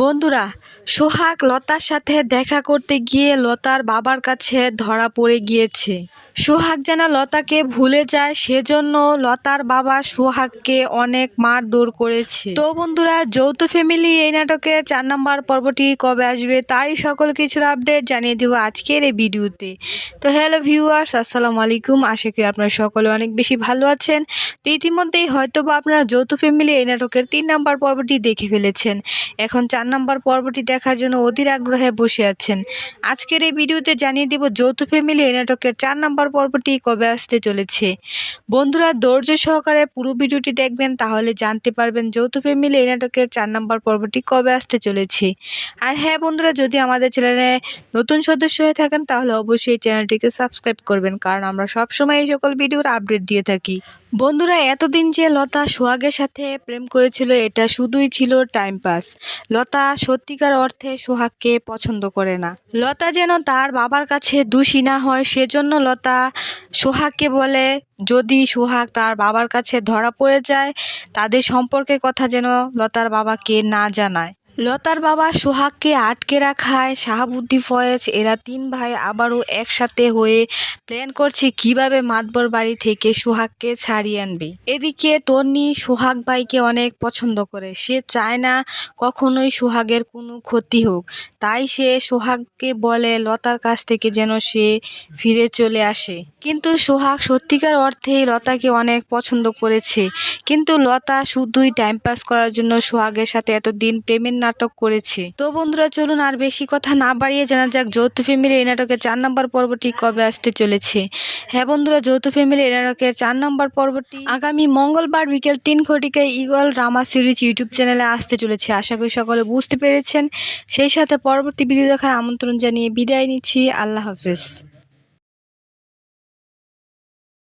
বন্ধুরা, সোহাগ লতার সাথে দেখা করতে গিয়ে লতার বাবার কাছে ধরা পড়ে গিয়েছে। সোহাগ যেন লতাকে ভুলে যায়, সেজন্য লতার বাবা সোহাগকে অনেক মারধর করেছে। তো বন্ধুরা, যৌথ ফ্যামিলি এই নাটকের 4 নম্বর পর্বটি কবে আসবে তারই সকল কিছুর আপডেট জানিয়ে দেবো আজকের এই ভিডিওতে। তো হ্যালো ভিউয়ার্স, আসসালামু আলাইকুম। আশা করি আপনারা সকলে অনেক বেশি ভালো আছেন। তো ইতিমধ্যেই হয়তোবা আপনারা যৌথ ফ্যামিলি এই নাটকের 3 নম্বর পর্বটি দেখে ফেলেছেন। এখন 4 নম্বর পর্বটি দেখার জন্য অধীর আগ্রহে বসে আছেন। আজকের এই ভিডিওতে জানিয়ে দেব যৌথ ফ্যামিলি এই নাটকের 4 নম্বর পর্বটি কবে আসতে চলেছে। বন্ধুরা, ধৈর্য সহকারে পুরো ভিডিওটি দেখবেন, তাহলে জানতে পারবেন যৌথ ফ্যামিলি এই নাটকের 4 নম্বর পর্বটি কবে আসতে চলেছে। আর হ্যাঁ বন্ধুরা, যদি আমাদের চ্যানেলে নতুন সদস্য হয়ে থাকেন তাহলে অবশ্যই চ্যানেলটিকে সাবস্ক্রাইব করবেন, কারণ আমরা সবসময় এই সকল ভিডিওর আপডেট দিয়ে থাকি। বন্ধুরা, এতদিন যে লতা সোহাগের সাথে প্রেম করেছিল এটা শুধুই ছিল টাইম পাস। লতা সত্যিকার অর্থে সোহাগকে পছন্দ করে না। লতা যেন তার বাবার কাছে দোষী না হয়, সেজন্য লতা সোহাগকে বলে যদি সোহাগ তার বাবার কাছে ধরা পড়ে যায় তাদের সম্পর্কের কথা যেন লতার বাবাকে না জানায়। লতার বাবা সোহাগকে আটকে রাখায় শাহাবুদ্দিন ফয়েজ এরা 3 ভাই আবারও একসাথে হয়ে প্ল্যান করছে কিভাবে মাতবর বাড়ি থেকে সোহাগকে ছাড়িয়ে আনবে। এদিকে তন্নি সোহাগ ভাইকে অনেক পছন্দ করে, সে চায় না কখনোই সোহাগের কোনো ক্ষতি হোক, তাই সে সোহাগকে বলে লতার কাছ থেকে যেন সে ফিরে চলে আসে। কিন্তু সোহাগ সত্যিকার অর্থেই লতাকে অনেক পছন্দ করেছে, কিন্তু লতা শুধুই টাইম পাস করার জন্য সোহাগের সাথে এতদিন প্রেমের নাটক করেছে। তো বন্ধুরা, চলুন আর বেশি কথা না বাড়িয়ে জানা যাক যৌথ ফ্যামিলি এই নাটকের 4 নম্বর পর্বটি কবে আসতে চলেছে। হ্যাঁ বন্ধুরা, যৌথ ফ্যামিলি এই নাটকের 4 নম্বর পর্বটি আগামী মঙ্গলবার বিকেল 3 ঘটিকায় ইগল ড্রামা সিরিজ ইউটিউব চ্যানেলে আসতে চলেছে। আশা করি সকলে বুঝতে পেরেছেন। সেই সাথে পরবর্তী ভিডিও দেখার আমন্ত্রণ জানিয়ে বিদায় নিচ্ছি। আল্লাহ হাফেজ।